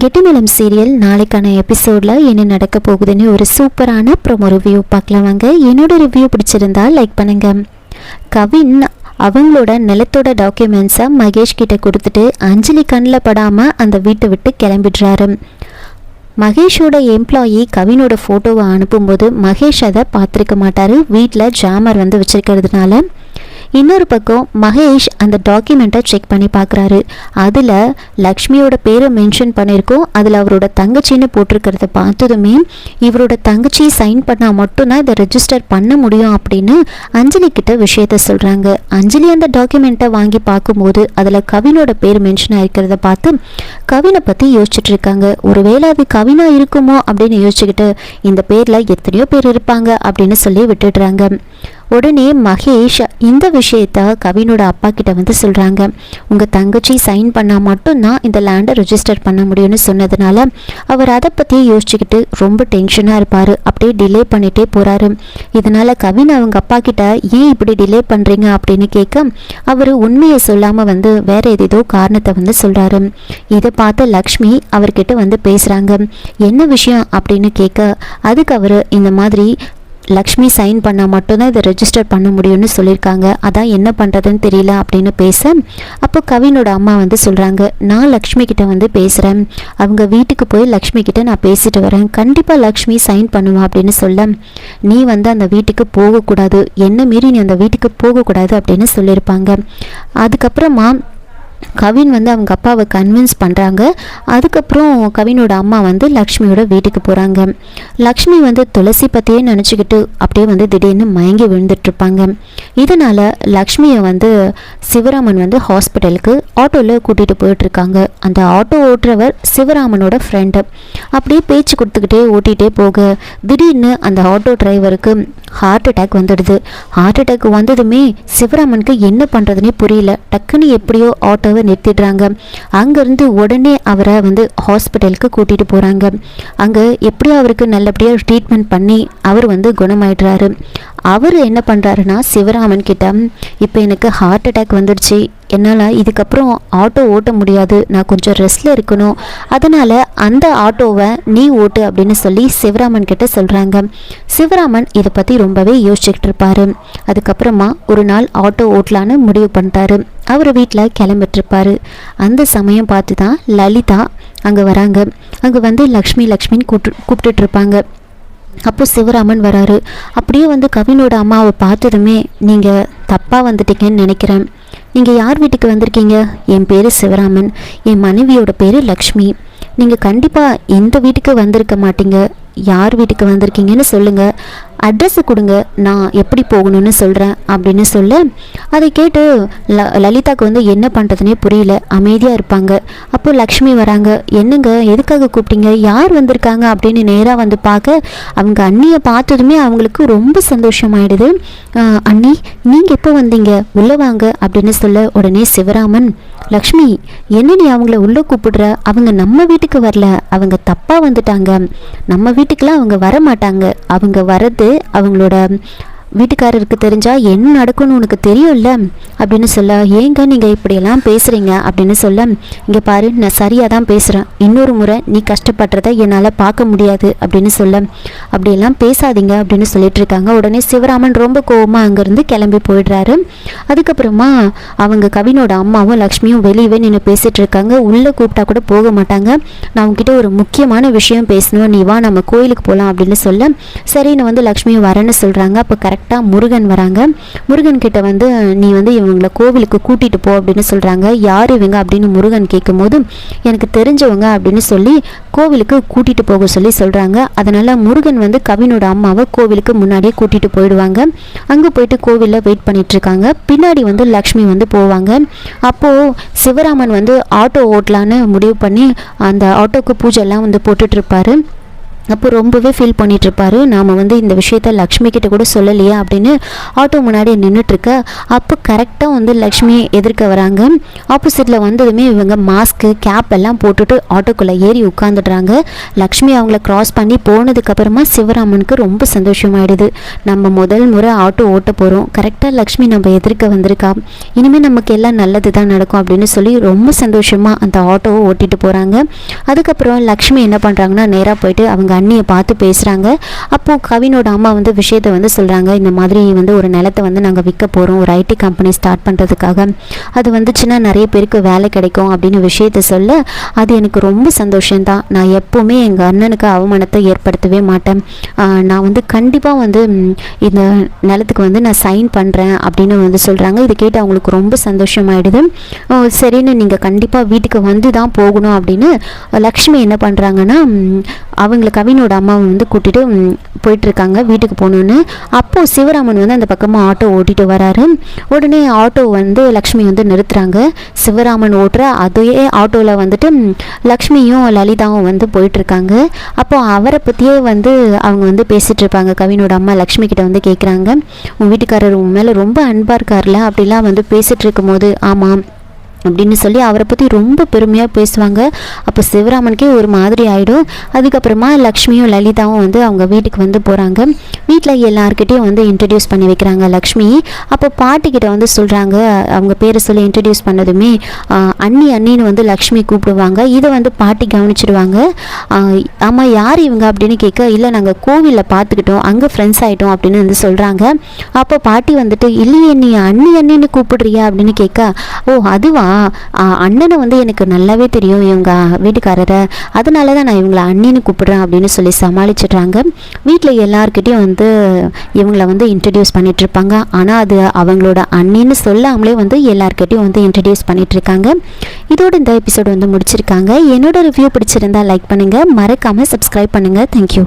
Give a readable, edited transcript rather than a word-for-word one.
Gettimelam serial நாளைக்கான எபிசோடில் என்ன நடக்க போகுதுன்னு ஒரு சூப்பரான ப்ரோமோ ரிவ்யூ பார்க்கலாம் வாங்க. என்னோட ரிவ்யூ பிடிச்சிருந்தா லைக் பண்ணுங்க. கவின் அவங்களோட நிலத்தோட டாக்குமெண்ட்ஸை மகேஷ் கிட்ட கொடுத்துட்டு அஞ்சலி கண்ணில் படாமல் அந்த வீட்டை விட்டு கிளம்பிடுறாரு. மகேஷோட எம்ப்ளாயி கவினோட ஃபோட்டோவை அனுப்பும்போது மகேஷ் அதை பார்த்துருக்க மாட்டார், வீட்டில் ஜாமர் வச்சுருக்கிறதுனால. இன்னொரு பக்கம் மகேஷ் அந்த டாக்குமெண்ட்டை செக் பண்ணி பார்க்குறாரு. அதில் லக்ஷ்மியோட பேரை மென்ஷன் பண்ணியிருக்கோம். அதில் அவரோட தங்கச்சின்னு போட்டிருக்கிறத பார்த்ததுமே இவரோட தங்கச்சி சைன் பண்ணால் மட்டும்தான் இதை ரெஜிஸ்டர் பண்ண முடியும் அப்படின்னு அஞ்சலி கிட்ட விஷயத்த சொல்கிறாங்க. அஞ்சலி அந்த டாக்குமெண்ட்டை வாங்கி பார்க்கும்போது அதில் கவினோட பேர் மென்ஷன் ஆகிருக்கிறத பார்த்து கவினை பற்றி யோசிச்சுட்டு இருக்காங்க. ஒருவேளை அது கவினா இருக்குமோ அப்படின்னு யோசிச்சுக்கிட்டு இந்த பேரில் எத்தனையோ பேர் இருப்பாங்க அப்படின்னு சொல்லி விட்டுடுறாங்க. உடனே மகேஷ் இந்த விஷயத்த கவினோட அப்பா கிட்ட சொல்கிறாங்க. உங்கள் தங்கச்சி சைன் பண்ணால் மட்டும்தான் இந்த லேண்டை ரெஜிஸ்டர் பண்ண முடியும்னு சொன்னதுனால அவர் அதை பற்றியே யோசிச்சுக்கிட்டு ரொம்ப டென்ஷனாக இருப்பார். அப்படியே டிலே பண்ணிகிட்டே போகிறாரு. இதனால் கவின் அவங்க அப்பா கிட்ட ஏன் இப்படி டிலே பண்ணுறீங்க அப்படின்னு கேட்க அவர் உண்மையை சொல்லாமல் வேறு ஏதேதோ காரணத்தை சொல்கிறாரு. இதை பார்த்து லக்ஷ்மி அவர்கிட்ட பேசுகிறாங்க. என்ன விஷயம் அப்படின்னு கேட்க அதுக்கு அவர் இந்த மாதிரி லக்ஷ்மி சைன் பண்ணால் மட்டும்தான் இதை ரெஜிஸ்டர் பண்ண முடியும்னு சொல்லியிருக்காங்க, அதான் என்ன பண்ணுறதுன்னு தெரியல அப்படின்னு பேச அப்போ கவினோட அம்மா சொல்கிறாங்க, நான் லக்ஷ்மி கிட்ட பேசுகிறேன், அவங்க வீட்டுக்கு போய் லக்ஷ்மி கிட்ட நான் பேசிட்டு வரேன், கண்டிப்பாக லக்ஷ்மி சைன் பண்ணுவா அப்படின்னு சொல்ல நீ அந்த வீட்டுக்கு போகக்கூடாது, என்ன மீறி நீ அந்த வீட்டுக்கு போகக்கூடாது அப்படின்னு சொல்லியிருப்பாங்க. அதுக்கப்புறமா கவின் அவங்க அப்பாவை கன்வின்ஸ் பண்ணுறாங்க. அதுக்கப்புறம் கவினோட அம்மா லக்ஷ்மியோட வீட்டுக்கு போகிறாங்க. லக்ஷ்மி துளசி பற்றியே நினச்சிக்கிட்டு அப்படியே திடீர்னு மயங்கி விழுந்துட்டுருப்பாங்க. இதனால் லக்ஷ்மியை சிவராமன் ஹாஸ்பிட்டலுக்கு ஆட்டோவில் கூட்டிகிட்டு போயிட்டுருக்காங்க. அந்த ஆட்டோ ஓட்டுறவர் சிவராமனோட ஃப்ரெண்டு. அப்படியே பேச்சு கொடுத்துக்கிட்டே ஓட்டிகிட்டே போக திடீர்னு அந்த ஆட்டோ டிரைவருக்கு ஹார்ட் அட்டாக் வந்துடுது. ஹார்ட் அட்டாக் வந்ததுமே சிவராமனுக்கு என்ன பண்ணுறதுனே புரியல. டக்குன்னு எப்படியோ ஆட்டோவை நிறுத்திடுறாங்க. அங்கேருந்து உடனே அவரை ஹாஸ்பிட்டலுக்கு கூட்டிகிட்டு போகிறாங்க. அங்கே எப்படியோ அவருக்கு நல்லபடியாக ட்ரீட்மெண்ட் பண்ணி அவர் குணமாயிடுறாரு. அவர் என்ன பண்ணுறாருன்னா சிவராமன் கிட்ட இப்போ எனக்கு ஹார்ட் அட்டாக் வந்துடுச்சு, என்னால் இதுக்கப்புறம் ஆட்டோ ஓட்ட முடியாது, நான் கொஞ்சம் ரெஸ்ட்டில் இருக்கணும், அதனால் அந்த ஆட்டோவை நீ ஓட்டு அப்படின்னு சொல்லி சிவராமன் கிட்ட சொல்கிறாங்க. சிவராமன் இதை பற்றி ரொம்பவே யோசிச்சுக்கிட்டு இருப்பார். அதுக்கப்புறமா ஒரு நாள் ஆட்டோ ஓட்டலான்னு முடிவு பண்ணிட்டாரு. அவர் வீட்டில் கிளம்பிட்டுருப்பார். அந்த சமயம் பார்த்து தான் லலிதா அங்கே வராங்க. அங்கே லக்ஷ்மின்னு கூப்பிட்டுட்டு இருப்பாங்க. அப்போ சிவராமன் வராரு. அப்படியே கவினோட அம்மாவை பார்த்ததுமே நீங்கள் தப்பாக வந்துட்டீங்கன்னு நினைக்கிறேன், நீங்கள் யார் வீட்டுக்கு வந்திருக்கீங்க? என் பேர் சிவராமன், என் மனைவியோட பேர் லக்ஷ்மி, நீங்கள் கண்டிப்பாக எந்த வீட்டுக்கு வந்திருக்க மாட்டீங்க, யார் வீட்டுக்கு வந்திருக்கீங்கன்னு சொல்லுங்கள், அட்ரஸை கொடுங்க, நான் எப்படி போகணும்னு சொல்கிறேன் அப்படின்னு சொல்ல அதை கேட்டு லலிதாவுக்கு என்ன பண்ணுறதுனே புரியல, அமைதியாக இருப்பாங்க. அப்போது லக்ஷ்மி வராங்க. என்னங்க, எதுக்காக கூப்பிட்டீங்க, யார் வந்திருக்காங்க அப்படின்னு நேராக பார்க்க அவங்க அண்ணியை பார்த்ததுமே அவங்களுக்கு ரொம்ப சந்தோஷமாயிடுது. அண்ணி நீங்கள் எப்போ வந்தீங்க, உள்ளே வாங்க அப்படின்னு சொல்ல உடனே சிவராமன், லக்ஷ்மி என்ன நீ அவங்கள உள்ளே கூப்பிடுற, அவங்க நம்ம வீட்டுக்கு வரல, அவங்க தப்பாக வந்துட்டாங்க, நம்ம வீட்டுக்கெலாம் அவங்க வர மாட்டாங்க, அவங்க வரது அவங்களோட வீட்டுக்காரருக்கு தெரிஞ்சால் என்ன நடக்கும்னு உனக்கு தெரியும்ல அப்படின்னு சொல்ல, ஏங்க நீங்கள் இப்படியெல்லாம் பேசுகிறீங்க அப்படின்னு சொல்ல, இங்கே பாரு நான் சரியாக தான் பேசுகிறேன், இன்னொரு முறை நீ கஷ்டப்படுறத என்னால் பார்க்க முடியாது அப்படின்னு சொல்ல, அப்படியெல்லாம் பேசாதீங்க அப்படின்னு சொல்லிட்டு இருக்காங்க. உடனே சிவராமன் ரொம்ப கோவமாக அங்கேருந்து கிளம்பி போயிடுறாரு. அதுக்கப்புறமா அவங்க கவினோட அம்மாவும் லக்ஷ்மியும் வெளியவே நின்று பேசிகிட்டு இருக்காங்க. உள்ளே கூப்பிட்டா கூட போக மாட்டாங்க. நான் உங்ககிட்ட ஒரு முக்கியமான விஷயம் பேசணும், நீ வா நம்ம கோயிலுக்கு போகலாம் அப்படின்னு சொல்ல சரின்னு லக்ஷ்மியும் வரேன்னு சொல்கிறாங்க. அப்போ கரெக்டாக முருகன் வராங்க. முருகன் கிட்ட நீ இவங்களை கோவிலுக்கு கூட்டிகிட்டு போ அப்படின்னு சொல்கிறாங்க. யார் இவங்க அப்படின்னு முருகன் கேட்கும்போது எனக்கு தெரிஞ்சவங்க அப்படின்னு சொல்லி கோவிலுக்கு கூட்டிகிட்டு போக சொல்லி சொல்கிறாங்க. அதனால் முருகன் கவினோட அம்மாவை கோவிலுக்கு முன்னாடியே கூட்டிகிட்டு போயிடுவாங்க. அங்கே போயிட்டு கோவிலில் வெயிட் பண்ணிகிட்ருக்காங்க. பின்னாடி லக்ஷ்மி போவாங்க. அப்போது சிவராமன் ஆட்டோ ஓட்டலான்னு முடிவு பண்ணி அந்த ஆட்டோக்கு பூஜை எல்லாம் போட்டுட்ருப்பாரு. அப்போ ரொம்பவே ஃபீல் பண்ணிகிட்ருப்பாரு. நாம் வந்து இந்த விஷயத்த லக்ஷ்மி கிட்ட கூட சொல்லலையா அப்படின்னு ஆட்டோ முன்னாடி நின்றுட்டுருக்க. அப்போ கரெக்டாக வந்து லக்ஷ்மி எதிர்க்க வராங்க. ஆப்போசிட்டில் வந்ததுமே இவங்க மாஸ்க்கு கேப் எல்லாம் போட்டுட்டு ஆட்டோக்குள்ளே ஏறி உட்காந்துடுறாங்க. லக்ஷ்மி அவங்கள க்ராஸ் பண்ணி போனதுக்கப்புறமா சிவராமனுக்கு ரொம்ப சந்தோஷமாயிடுது. நம்ம முதல் முறை ஆட்டோ ஓட்ட போகிறோம், கரெக்டாக லக்ஷ்மி நம்ம எதிர்க்க வந்திருக்கா, இனிமேல் நமக்கு எல்லாம் நல்லது தான் நடக்கும் அப்படின்னு சொல்லி ரொம்ப சந்தோஷமாக அந்த ஆட்டோவை ஓட்டிட்டு போகிறாங்க. அதுக்கப்புறம் லக்ஷ்மி என்ன பண்ணுறாங்கன்னா நேராக போயிட்டு அவங்க அண்ணியை பார்த்து பேசுகிறாங்க. அப்போது கவினோட அம்மா வந்து விஷயத்தை வந்து சொல்கிறாங்க, இந்த மாதிரி வந்து ஒரு நிலத்தை வந்து நாங்கள் விற்க போகிறோம், ஒரு ஐடி கம்பெனி ஸ்டார்ட் பண்ணுறதுக்காக, அது வந்துச்சுன்னா நிறைய பேருக்கு வேலை கிடைக்கும் அப்படின்னு விஷயத்தை சொல்ல, அது எனக்கு ரொம்ப சந்தோஷம்தான். நான் எப்போவுமே எங்கள் அண்ணனுக்கு அவமானத்தை ஏற்படுத்தவே மாட்டேன். நான் வந்து கண்டிப்பாக வந்து இந்த நிலத்துக்கு வந்து நான் சைன் பண்ணுறேன் அப்படின்னு வந்து சொல்கிறாங்க. இதை கேட்டு அவங்களுக்கு ரொம்ப சந்தோஷமாயிடுது. சரின்னு நீங்கள் கண்டிப்பாக வீட்டுக்கு வந்து தான் போகணும் அப்படின்னு லக்ஷ்மி என்ன பண்ணுறாங்கன்னா அவங்கள கவினோட அம்மாவை வந்து கூட்டிகிட்டு போயிட்டுருக்காங்க வீட்டுக்கு போகணுன்னு. அப்போது சிவராமன் வந்து அந்த பக்கமாக ஆட்டோ ஓட்டிகிட்டு வராரு. உடனே ஆட்டோ வந்து லக்ஷ்மி வந்து நிறுத்துகிறாங்க. சிவராமன் ஓட்டுற அதே ஆட்டோவில் வந்துட்டு லக்ஷ்மியும் லலிதாவும் வந்து போயிட்டுருக்காங்க. அப்போது அவரை பற்றியே வந்து அவங்க வந்து பேசிகிட்டு இருப்பாங்க. கவினோட அம்மா லக்ஷ்மி கிட்ட வந்து கேட்குறாங்க, உன் வீட்டுக்காரர் உன் மேலே ரொம்ப அன்பாக இருக்கார்ல அப்படிலாம் வந்து பேசிகிட்டு இருக்கும்போது, ஆமாம் அப்படின்னு சொல்லி அவரை பற்றி ரொம்ப பெருமையாக பேசுவாங்க. அப்போ சிவராமனுக்கே ஒரு மாதிரி ஆகிடும். அதுக்கப்புறமா லக்ஷ்மியும் லலிதாவும் வந்து அவங்க வீட்டுக்கு வந்து போகிறாங்க. வீட்டில் எல்லாருக்கிட்டையும் வந்து இன்ட்ரடியூஸ் பண்ணி வைக்கிறாங்க லக்ஷ்மி. அப்போ பாட்டிக்கிட்ட வந்து சொல்கிறாங்க, அவங்க பேரை சொல்லி இன்ட்ரடியூஸ் பண்ணதுமே அண்ணின்னு வந்து லக்ஷ்மி கூப்பிடுவாங்க. இதை வந்து பாட்டி கவனிச்சிடுவாங்க. ஆமாம் யார் இவங்க அப்படின்னு கேட்க, இல்லை நாங்கள் கோவிலில் பார்த்துக்கிட்டோம், அங்கே ஃப்ரெண்ட்ஸ் ஆகிட்டோம் அப்படின்னு வந்து சொல்கிறாங்க. அப்போ பாட்டி வந்துட்டு, இல்லையே நீ அண்ணின்னு கூப்பிடுறியா அப்படின்னு கேட்க, ஓ அதுவா, அண்ணனை வந்து எனக்கு நல்லாவே தெரியும் இவங்க வீட்டுக்காரரை, அதனால தான் நான் இவங்களை அண்ணின்னு கூப்பிடுறேன் அப்படின்னு சொல்லி சமாளிச்சிடுறாங்க. வீட்டில் எல்லாருக்கிட்டையும் வந்து இவங்களை வந்து இன்ட்ரடியூஸ் பண்ணிட்டு இருப்பாங்க. ஆனால் அது அவங்களோட அண்ணின்னு சொல்லாமலே வந்து எல்லாருக்கிட்டையும் வந்து இன்ட்ரடியூஸ் பண்ணிட்டு இருக்காங்க. இதோட இந்த எபிசோடு வந்து முடிச்சிருக்காங்க. என்னோட ரிவ்யூ பிடிச்சிருந்தா லைக் பண்ணுங்கள், மறக்காமல் சப்ஸ்கிரைப் பண்ணுங்கள். தேங்க்யூ.